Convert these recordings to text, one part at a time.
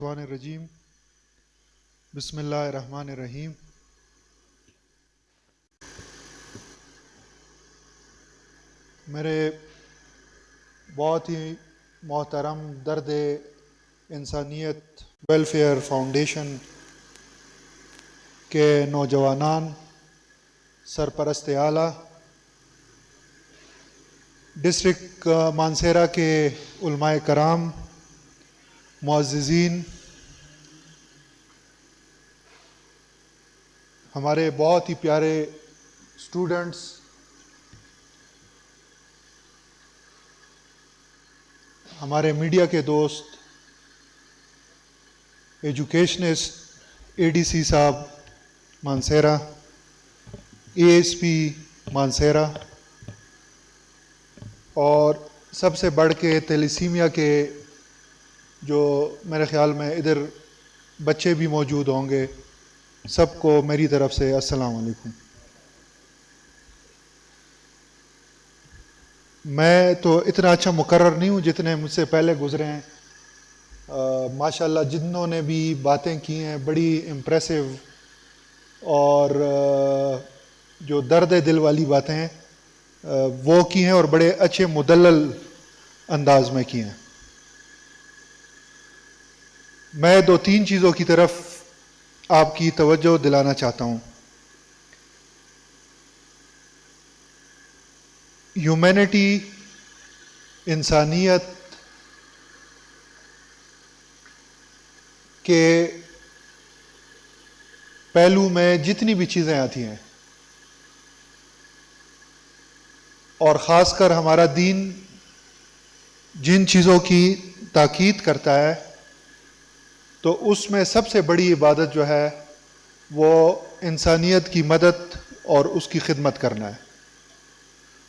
الرحمن الرجیم بسم اللہ الرحمن الرحیم۔ میرے بہت ہی محترم درد انسانیت ویلفیئر فاؤنڈیشن کے نوجوانان، سرپرست اعلیٰ، ڈسٹرکٹ مانسہرہ کے علماء کرام، معززین، ہمارے بہت ہی پیارے اسٹوڈنٹس، ہمارے میڈیا کے دوست، ایجوکیشنسٹ، اے ڈی سی صاحب Mansehra, A S P Mansehra, اور سب سے بڑھ کے تیلیسیمیا کے جو میرے خیال میں ادھر بچے بھی موجود ہوں گے، سب کو میری طرف سے السلام علیکم۔ میں تو اتنا اچھا مقرر نہیں ہوں جتنے مجھ سے پہلے گزرے ہیں۔ ماشاءاللہ جنہوں نے بھی باتیں کی ہیں بڑی امپریسو اور جو درد دل والی باتیں ہیں وہ کی ہیں، اور بڑے اچھے مدلل انداز میں کی ہیں۔ میں دو تین چیزوں کی طرف آپ کی توجہ دلانا چاہتا ہوں۔ ہیومینٹی، انسانیت کے پہلو میں جتنی بھی چیزیں آتی ہیں، اور خاص کر ہمارا دین جن چیزوں کی تاکید کرتا ہے، تو اس میں سب سے بڑی عبادت جو ہے وہ انسانیت کی مدد اور اس کی خدمت کرنا ہے۔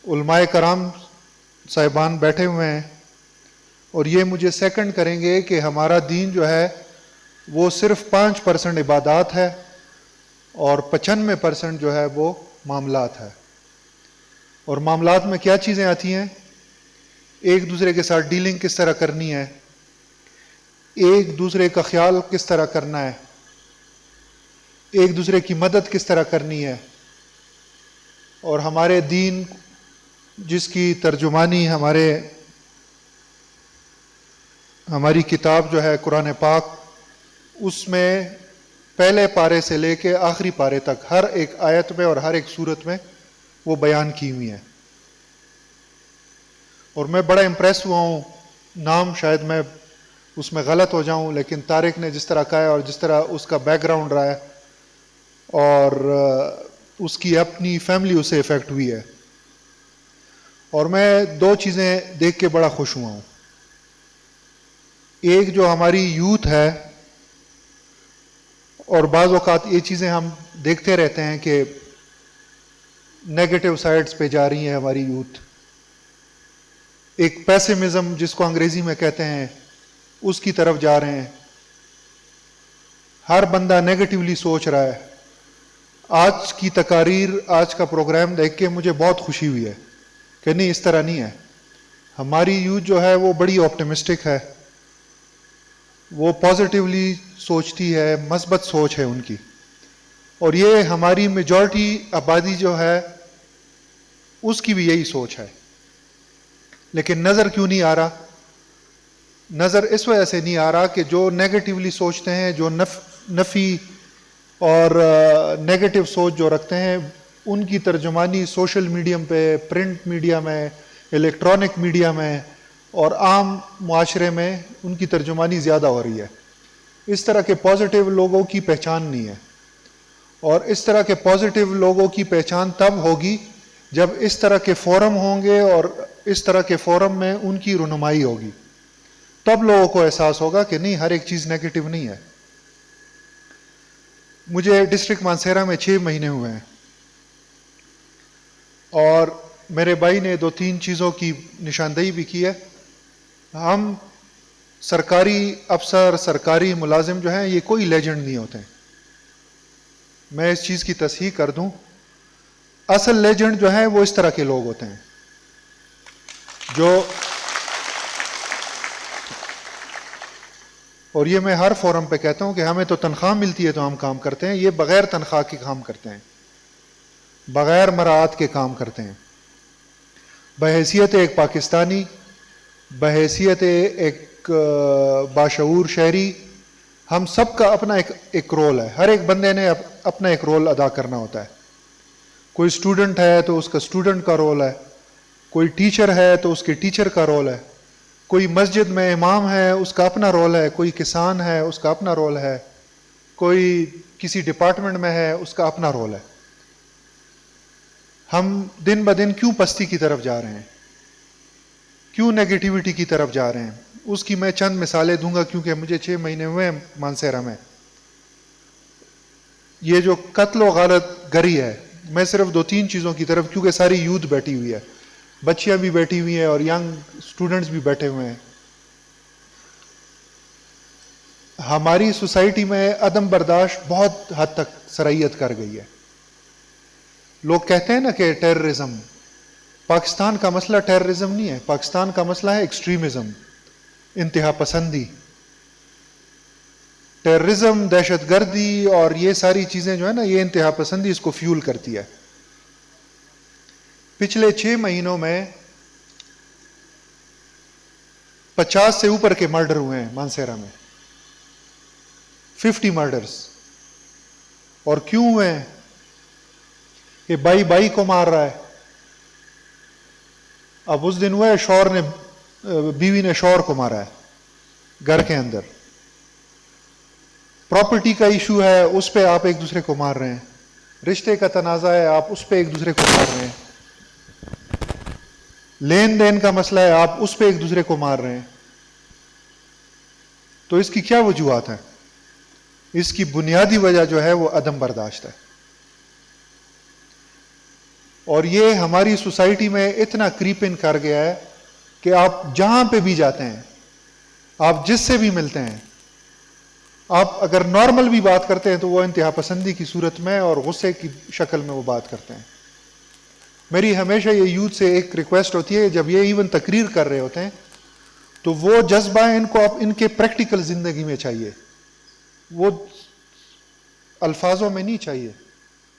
علماء کرام صاحبان بیٹھے ہوئے ہیں، اور یہ مجھے سیکنڈ کریں گے کہ ہمارا دین جو ہے وہ صرف 5% عبادات ہے اور 95% جو ہے وہ معاملات ہے۔ اور معاملات میں کیا چیزیں آتی ہیں؟ ایک دوسرے کے ساتھ ڈیلنگ کس طرح کرنی ہے، ایک دوسرے کا خیال کس طرح کرنا ہے، ایک دوسرے کی مدد کس طرح کرنی ہے۔ اور ہمارے دین جس کی ترجمانی ہماری کتاب جو ہے قرآن پاک، اس میں پہلے پارے سے لے کے آخری پارے تک ہر ایک آیت میں اور ہر ایک صورت میں وہ بیان کی ہوئی ہیں۔ اور میں بڑا امپریس ہوا ہوں، نام شاید میں اس میں غلط ہو جاؤں، لیکن طارق نے جس طرح کہا ہے اور جس طرح اس کا بیک گراؤنڈ رہا ہے، اور اس کی اپنی فیملی اسے افیکٹ ہوئی ہے، اور میں دو چیزیں دیکھ کے بڑا خوش ہوا ہوں۔ ایک جو ہماری یوتھ ہے، اور بعض اوقات یہ چیزیں ہم دیکھتے رہتے ہیں کہ نیگیٹو سائڈز پہ جا رہی ہیں ہماری یوتھ، ایک پیسمزم جس کو انگریزی میں کہتے ہیں اس کی طرف جا رہے ہیں، ہر بندہ نیگیٹیولی سوچ رہا ہے۔ آج کی تقاریر، آج کا پروگرام دیکھ کے مجھے بہت خوشی ہوئی ہے کہ نہیں، اس طرح نہیں ہے۔ ہماری یوتھ جو ہے وہ بڑی آپٹمسٹک ہے، وہ پازیٹیولی سوچتی ہے، مثبت سوچ ہے ان کی، اور یہ ہماری میجورٹی آبادی جو ہے اس کی بھی یہی سوچ ہے۔ لیکن نظر کیوں نہیں آ رہا؟ نظر اس وجہ سے نہیں آ رہا کہ جو نیگیٹیولی سوچتے ہیں، جو نفی اور نیگیٹو سوچ جو رکھتے ہیں، ان کی ترجمانی سوشل میڈیم پہ، پرنٹ میڈیا میں، الیکٹرانک میڈیا میں اور عام معاشرے میں ان کی ترجمانی زیادہ ہو رہی ہے۔ اس طرح کے پازیٹیو لوگوں کی پہچان نہیں ہے، اور اس طرح کے پازیٹیو لوگوں کی پہچان تب ہوگی جب اس طرح کے فورم ہوں گے، اور اس طرح کے فورم میں ان کی رہنمائی ہوگی، تب لوگوں کو احساس ہوگا کہ نہیں، ہر ایک چیز نیگیٹو نہیں ہے۔ مجھے ڈسٹرکٹ مانسہرہ میں 6 مہینے ہوئے ہیں، اور میرے بھائی نے 2-3 چیزوں کی نشاندہی بھی کی ہے۔ ہم سرکاری افسر، سرکاری ملازم جو ہیں، یہ کوئی لیجنڈ نہیں ہوتے ہیں۔ میں اس چیز کی تصحیح کر دوں، اصل لیجنڈ جو ہیں وہ اس طرح کے لوگ ہوتے ہیں جو اور یہ میں ہر فورم پہ کہتا ہوں کہ ہمیں تو تنخواہ ملتی ہے تو ہم کام کرتے ہیں، یہ بغیر تنخواہ کے کام کرتے ہیں، بغیر مراعات کے کام کرتے ہیں. بحیثیت ایک پاکستانی، بحیثیت ایک باشعور شہری، ہم سب کا اپنا ایک رول ہے. ہر ایک بندے نے اپنا ایک رول ادا کرنا ہوتا ہے. کوئی اسٹوڈنٹ ہے تو اس کا اسٹوڈنٹ کا رول ہے، کوئی ٹیچر ہے تو اس کے ٹیچر کا رول ہے، کوئی مسجد میں امام ہے اس کا اپنا رول ہے، کوئی کسان ہے اس کا اپنا رول ہے، کوئی کسی ڈپارٹمنٹ میں ہے اس کا اپنا رول ہے. ہم دن بدن کیوں پستی کی طرف جا رہے ہیں، کیوں نیگیٹیوٹی کی طرف جا رہے ہیں؟ اس کی میں چند مثالیں دوں گا کیونکہ مجھے 6 مہینے ہوئے ہیں مانسہرہ میں. یہ جو قتل و غارت گری ہے، میں صرف 2-3 چیزوں کی طرف، کیونکہ ساری یوتھ بیٹھی ہوئی ہے، بچیاں بھی بیٹھی ہوئی ہیں اور ینگ اسٹوڈنٹس بھی بیٹھے ہوئے ہیں. ہماری سوسائٹی میں عدم برداشت بہت حد تک سرایت کر گئی ہے. لوگ کہتے ہیں نا کہ ٹیررزم، پاکستان کا مسئلہ ٹیررزم نہیں ہے، پاکستان کا مسئلہ ہے ایکسٹریمزم، انتہا پسندی. ٹیررزم، دہشت گردی اور یہ ساری چیزیں جو ہے نا، یہ انتہا پسندی اس کو فیول کرتی ہے. پچھلے 6 مہینوں میں 50 سے اوپر کے مرڈر ہوئے ہیں مانسہرہ میں، 50 مرڈرز. اور کیوں ہوئے ہیں؟ کہ بائی بائی کو مار رہا ہے. اب اس دن ہوا ہے شوہر نے، بیوی نے شوہر کو مارا ہے گھر کے اندر. پراپرٹی کا ایشو ہے، اس پہ آپ ایک دوسرے کو مار رہے ہیں. رشتے کا تنازع ہے، آپ اس پہ ایک دوسرے کو مار رہے ہیں. لین دین کا مسئلہ ہے، آپ اس پہ ایک دوسرے کو مار رہے ہیں. تو اس کی کیا وجوہات ہیں؟ اس کی بنیادی وجہ جو ہے وہ عدم برداشت ہے. اور یہ ہماری سوسائٹی میں اتنا کریپ ان کر گیا ہے کہ آپ جہاں پہ بھی جاتے ہیں، آپ جس سے بھی ملتے ہیں، آپ اگر نارمل بھی بات کرتے ہیں تو وہ انتہا پسندی کی صورت میں اور غصے کی شکل میں وہ بات کرتے ہیں. میری ہمیشہ یہ یوتھ سے ایک ریکویسٹ ہوتی ہے، جب یہ ایون تقریر کر رہے ہوتے ہیں تو وہ جذبہ ان کو ان کے پریکٹیکل زندگی میں چاہیے، وہ الفاظوں میں نہیں چاہیے،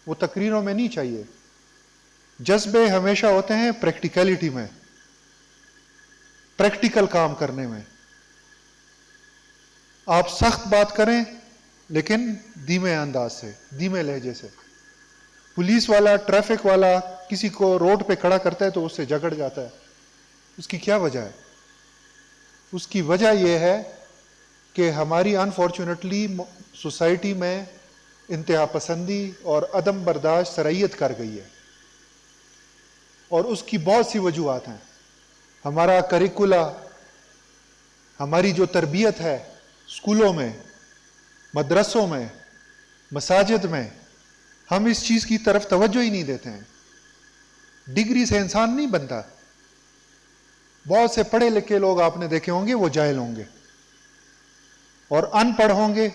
وہ تقریروں میں نہیں چاہیے. جذبے ہمیشہ ہوتے ہیں پریکٹیکلٹی میں، پریکٹیکل کام کرنے میں. آپ سخت بات کریں لیکن دھیمے انداز سے، دھیمے لہجے سے. پولیس والا، ٹریفک والا کسی کو روڈ پہ کھڑا کرتا ہے تو اس سے جھگڑ جاتا ہے. اس کی کیا وجہ ہے؟ اس کی وجہ یہ ہے کہ ہماری انفارچونیٹلی سوسائٹی میں انتہا پسندی اور عدم برداشت سرایت کر گئی ہے. اور اس کی بہت سی وجوہات ہیں. ہمارا کریکولا، ہماری جو تربیت ہے اسکولوں میں، مدرسوں میں، مساجد میں، ہم اس چیز کی طرف توجہ ہی نہیں دیتے ہیں. ڈگری سے انسان نہیں بنتا. بہت سے پڑھے لکھے لوگ آپ نے دیکھے ہوں گے وہ جاہل ہوں گے، اور ان پڑھ ہوں گے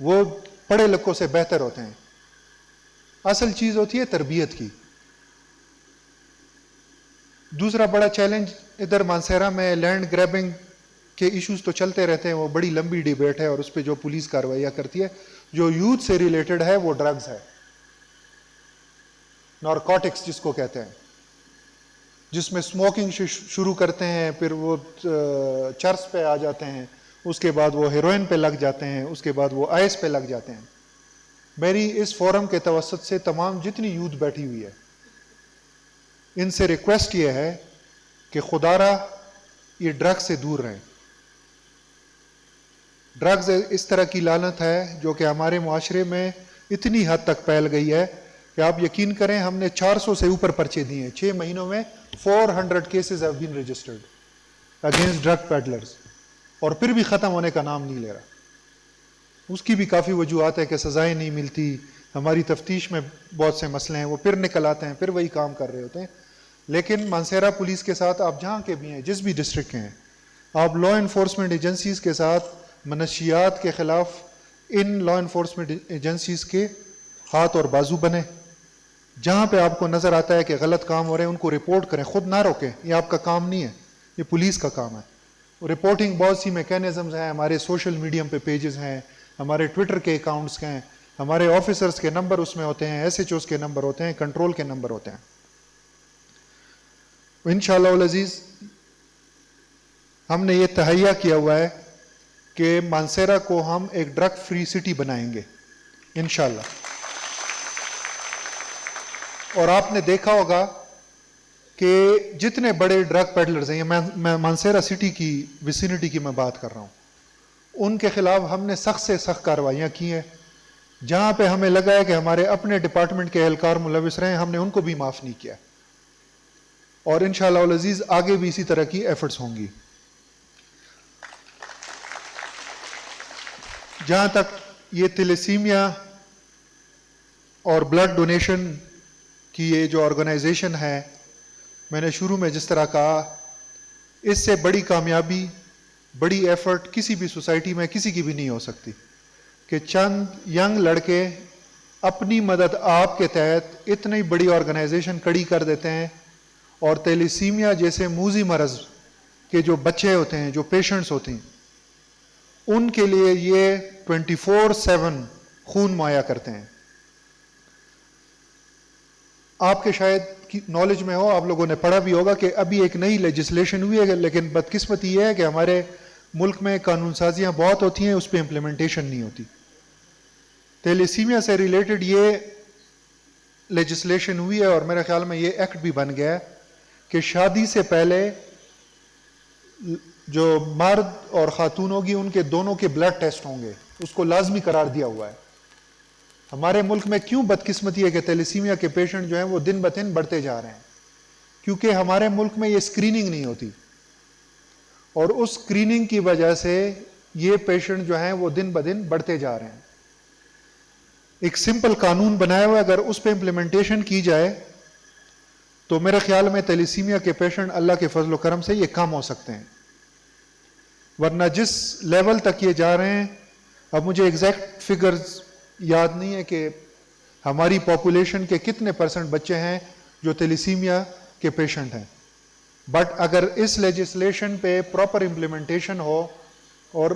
وہ پڑھے لکھوں سے بہتر ہوتے ہیں. اصل چیز ہوتی ہے تربیت کی. دوسرا بڑا چیلنج ادھر مانسہرہ میں لینڈ گریبنگ کے ایشوز تو چلتے رہتے ہیں، وہ بڑی لمبی ڈیبیٹ ہے اور اس پہ جو پولیس کارروائیاں کرتی ہے. جو یوتھ سے ریلیٹڈ ہے وہ ڈرگز ہے، نارکوٹکس جس کو کہتے ہیں، جس میں اسموکنگ شروع کرتے ہیں، پھر وہ چرس پہ آ جاتے ہیں، اس کے بعد وہ ہیروئن پہ لگ جاتے ہیں، اس کے بعد وہ آئس پہ لگ جاتے ہیں. میری اس فورم کے توسط سے تمام جتنی یوتھ بیٹھی ہوئی ہے ان سے ریکویسٹ یہ ہے کہ خدا را یہ ڈرگ سے دور رہیں. ڈرگز اس طرح کی لعنت ہے جو کہ ہمارے معاشرے میں اتنی حد تک پھیل گئی ہے کہ آپ یقین کریں ہم نے 400 سے اوپر پرچے دیے ہیں 6 مہینوں میں. 400 cases have been registered against drug peddlers، اور پھر بھی ختم ہونے کا نام نہیں لے رہا. اس کی بھی کافی وجوہات ہے کہ سزائیں نہیں ملتی، ہماری تفتیش میں بہت سے مسئلے ہیں، وہ پھر نکل آتے ہیں، پھر وہی کام کر رہے ہوتے ہیں. لیکن مانسہرہ پولیس کے ساتھ آپ جہاں کے بھی ہیں، جس بھی ڈسٹرکٹ کے ہیں، آپ لا انفورسمنٹ ایجنسیز کے ساتھ منشیات کے خلاف ان لا انفورسمنٹ ایجنسیز کے ہاتھ اور بازو بنے. جہاں پہ آپ کو نظر آتا ہے کہ غلط کام ہو رہے ہیں ان کو رپورٹ کریں، خود نہ روکیں، یہ آپ کا کام نہیں ہے، یہ پولیس کا کام ہے. رپورٹنگ بہت سی میکینزمز ہیں، ہمارے سوشل میڈیم پہ پیجز ہیں، ہمارے ٹویٹر کے اکاؤنٹس ہیں، ہمارے آفیسرز کے نمبر اس میں ہوتے ہیں، ایس ایچ اوز کے نمبر ہوتے ہیں، کنٹرول کے نمبر ہوتے ہیں. انشاءاللہ العزیز ہم نے یہ تہیہ کیا ہوا ہے کہ مانسیرا کو ہم ایک ڈرگ فری سٹی بنائیں گے انشاءاللہ. اور آپ نے دیکھا ہوگا کہ جتنے بڑے ڈرگ پیڈلرز ہیں، میں مانسیرا سٹی کی ویسینٹی کی میں بات کر رہا ہوں، ان کے خلاف ہم نے سخت سے سخت کارروائیاں کی ہیں. جہاں پہ ہمیں لگا ہے کہ ہمارے اپنے ڈپارٹمنٹ کے اہلکار ملوث رہے ہیں، ہم نے ان کو بھی معاف نہیں کیا. اور انشاءاللہ العزیز آگے بھی اسی طرح کی ایفرٹس ہوں گی. جہاں تک یہ تیلیسیمیا اور بلڈ ڈونیشن کی یہ جو آرگنائزیشن ہے، میں نے شروع میں جس طرح کہا، اس سے بڑی کامیابی، بڑی ایفرٹ کسی بھی سوسائٹی میں کسی کی بھی نہیں ہو سکتی کہ چند ینگ لڑکے اپنی مدد آپ کے تحت اتنی بڑی آرگنائزیشن کھڑی کر دیتے ہیں. اور تیلیسیمیا جیسے موذی مرض کے جو بچے ہوتے ہیں، جو پیشنٹس ہوتے ہیں، ان کے لیے یہ 24/7 خون مہیا کرتے ہیں. آپ کے شاید نالج میں ہو، آپ لوگوں نے پڑھا بھی ہوگا کہ ابھی ایک نئی لیجسلیشن ہوئی ہے، لیکن بدقسمتی یہ ہے کہ ہمارے ملک میں قانون سازیاں بہت ہوتی ہیں، اس پہ امپلیمنٹیشن نہیں ہوتی. تیلیسیمیا سے ریلیٹڈ یہ لیجسلیشن ہوئی ہے، اور میرے خیال میں یہ ایکٹ بھی بن گیا ہے کہ شادی سے پہلے جو مرد اور خاتون ہوگی ان کے دونوں کے بلڈ ٹیسٹ ہوں گے، اس کو لازمی قرار دیا ہوا ہے. ہمارے ملک میں کیوں بدقسمتی ہے کہ تیلیسیمیا کے پیشنٹ جو ہیں وہ دن بدن بڑھتے جا رہے ہیں؟ کیونکہ ہمارے ملک میں یہ اسکریننگ نہیں ہوتی، اور اس اسکریننگ کی وجہ سے یہ پیشنٹ جو ہیں وہ دن بدن بڑھتے جا رہے ہیں. ایک سمپل قانون بنایا ہوا ہے، اگر اس پہ امپلیمنٹیشن کی جائے تو میرے خیال میں تیلیسیمیا کے پیشنٹ اللہ کے فضل و کرم سے یہ کم ہو سکتے ہیں. ورنہ جس لیول تک یہ جا رہے ہیں، اب مجھے ایگزیکٹ فگرز یاد نہیں ہے کہ ہماری پاپولیشن کے کتنے پرسنٹ بچے ہیں جو تیلیسیمیا کے پیشنٹ ہیں. بٹ اگر اس لیجسلیشن پہ پراپر امپلیمنٹیشن ہو اور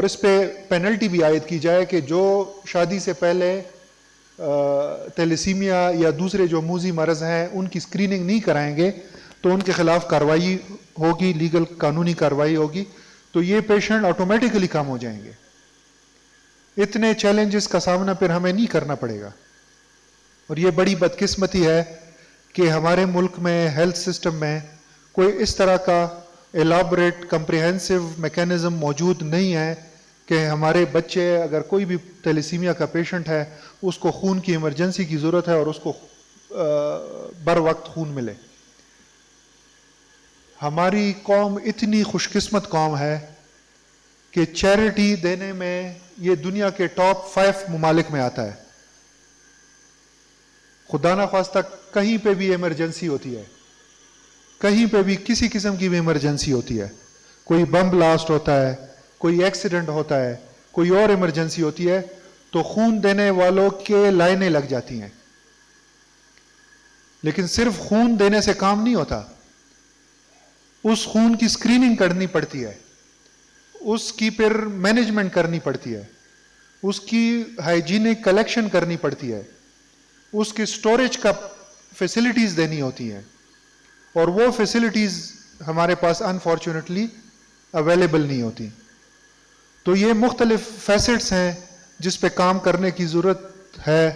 اس پہ پینلٹی بھی عائد کی جائے کہ جو شادی سے پہلے تیلیسیمیا یا دوسرے جو موذی مرض ہیں ان کی اسکریننگ نہیں کرائیں گے تو ان کے خلاف کارروائی ہوگی، لیگل قانونی کارروائی ہوگی، تو یہ پیشنٹ آٹومیٹیکلی کم ہو جائیں گے. اتنے چیلنجز کا سامنا پھر ہمیں نہیں کرنا پڑے گا. اور یہ بڑی بدقسمتی ہے کہ ہمارے ملک میں ہیلتھ سسٹم میں کوئی اس طرح کا ایلابریٹ کمپریہنسو میکینزم موجود نہیں ہے کہ ہمارے بچے، اگر کوئی بھی تیلیسیمیا کا پیشنٹ ہے، اس کو خون کی ایمرجنسی کی ضرورت ہے اور اس کو بر وقت خون ملے. ہماری قوم اتنی خوش قسمت قوم ہے کہ چیریٹی دینے میں یہ دنیا کے ٹاپ 5 ممالک میں آتا ہے. خدا نہ خواستہ کہیں پہ بھی ایمرجنسی ہوتی ہے، کہیں پہ بھی کسی قسم کی بھی ایمرجنسی ہوتی ہے، کوئی بم بلاسٹ ہوتا ہے، کوئی ایکسیڈنٹ ہوتا ہے، کوئی اور ایمرجنسی ہوتی ہے، تو خون دینے والوں کے لائنیں لگ جاتی ہیں. لیکن صرف خون دینے سے کام نہیں ہوتا، اس خون کی اسکریننگ کرنی پڑتی ہے، اس کی پھر مینجمنٹ کرنی پڑتی ہے، اس کی ہائیجینک کلیکشن کرنی پڑتی ہے، اس کی سٹوریج کا فیسلٹیز دینی ہوتی ہیں، اور وہ فیسلٹیز ہمارے پاس انفارچونیٹلی اویلیبل نہیں ہوتی. تو یہ مختلف فیسٹس ہیں جس پہ کام کرنے کی ضرورت ہے،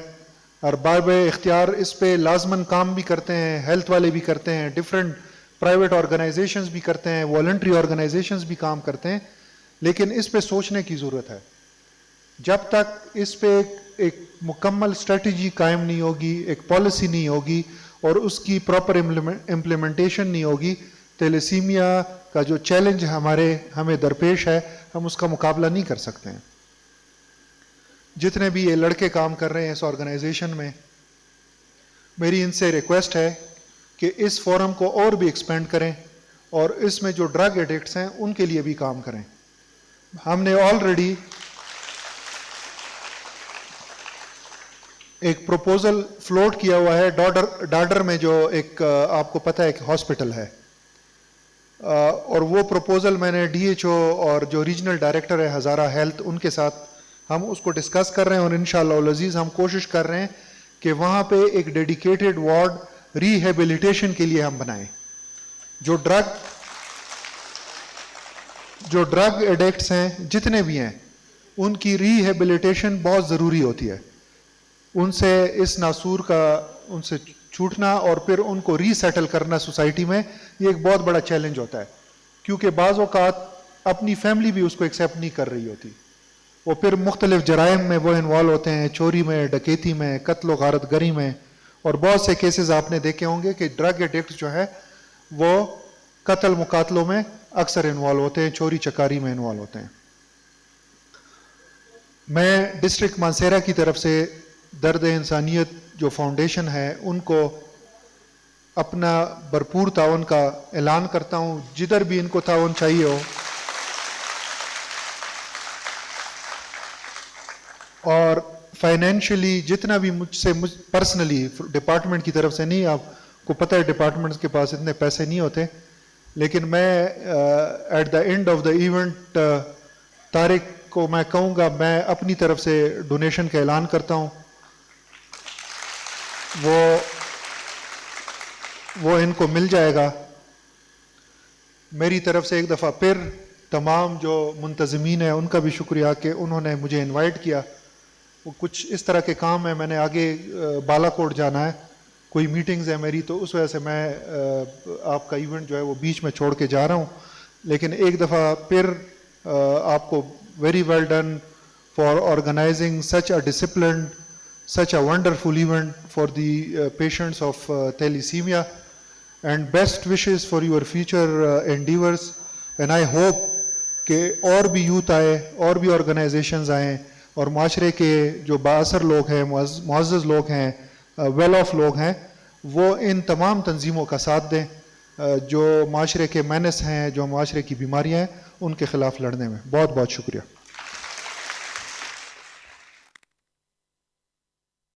اور باب اختیار اس پہ لازماً کام بھی کرتے ہیں، ہیلتھ والے بھی کرتے ہیں، ڈفرینٹ پرائیویٹ آرگنائزیشنز بھی کرتے ہیں، والنٹری آرگنائزیشنز بھی کام کرتے ہیں. لیکن اس پہ سوچنے کی ضرورت ہے. جب تک اس پہ ایک مکمل اسٹریٹجی قائم نہیں ہوگی، ایک پالیسی نہیں ہوگی اور اس کی پراپر امپلیمنٹیشن نہیں ہوگی، تیلیسیمیا کا جو چیلنج ہمیں درپیش ہے، ہم اس کا مقابلہ نہیں کر سکتے ہیں. جتنے بھی یہ لڑکے کام کر رہے ہیں اس آرگنائزیشن میں، میری ان سے ریکویسٹ ہے کہ اس فورم کو اور بھی ایکسپینڈ کریں اور اس میں جو ڈرگ ایڈکٹس ہیں ان کے لیے بھی کام کریں. ہم نے آلریڈی ایک پروپوزل فلوٹ کیا ہوا ہے ڈاڈر میں، جو ایک آپ کو پتہ ہے ایک ہاسپٹل ہے اور وہ پروپوزل میں نے DHO اور جو ریجنل ڈائریکٹر ہے ہزارہ ہیلتھ ان کے ساتھ ہم اس کو ڈسکس کر رہے ہیں، اور انشاءاللہ العزیز ہم کوشش کر رہے ہیں کہ وہاں پہ ایک ڈیڈیکیٹڈ وارڈ ریہیبلیٹیشن کے لیے ہم بنائیں. جو ڈرگ ایڈکٹس ہیں جتنے بھی ہیں ان کی ریہیبلیٹیشن بہت ضروری ہوتی ہے. ان سے اس ناسور کا ان سے چھوٹنا اور پھر ان کو ری سیٹل کرنا سوسائٹی میں، یہ ایک بہت بڑا چیلنج ہوتا ہے، کیونکہ بعض اوقات اپنی فیملی بھی اس کو ایکسیپٹ نہیں کر رہی ہوتی. وہ پھر مختلف جرائم میں وہ انوالو ہوتے ہیں، چوری میں، ڈکیتی میں، قتل و غارت گری میں، اور بہت سے کیسز آپ نے دیکھے ہوں گے کہ ڈرگ ایڈکٹ جو ہے وہ قتل مقاتلوں میں اکثر انوالو ہوتے ہیں، چوری چکاری میں انوالو ہوتے ہیں. میں ڈسٹرکٹ مانسیرا کی طرف سے درد انسانیت جو فاؤنڈیشن ہے ان کو اپنا بھرپور تعاون کا اعلان کرتا ہوں. جدھر بھی ان کو تعاون چاہیے ہو، اور فائنینشلی جتنا بھی مجھ سے پرسنلی ڈپارٹمنٹ کی طرف سے نہیں، آپ کو پتہ ہے ڈپارٹمنٹ کے پاس اتنے پیسے نہیں ہوتے، لیکن میں at the end of the event Tariq کو میں کہوں گا میں اپنی طرف سے ڈونیشن کا اعلان کرتا ہوں. وہ ان کو مل جائے گا. میری طرف سے ایک دفعہ پھر تمام جو منتظمین ہیں ان کا بھی شکریہ کہ انہوں نے مجھے انوائٹ کیا. وہ کچھ اس طرح کے کام ہیں، میں نے آگے بالا کوٹ جانا ہے، کوئی میٹنگز ہے میری، تو اس وجہ سے میں آپ کا ایونٹ جو ہے وہ بیچ میں چھوڑ کے جا رہا ہوں. لیکن ایک دفعہ پھر آپ کو very well done for organising such a disciplined such a wonderful event for the patients of thalassemia, and best wishes for your future endeavors. And I hope کہ اور بھی یوتھ آئے، اور بھی آرگنائزیشنز آئیں، اور معاشرے کے جو بااثر لوگ ہیں، معزز لوگ ہیں، ویل آف لوگ ہیں، وہ ان تمام تنظیموں کا ساتھ دیں جو معاشرے کے مینس ہیں، جو معاشرے کی بیماریاں ہیں ان کے خلاف لڑنے میں. بہت بہت شکریہ.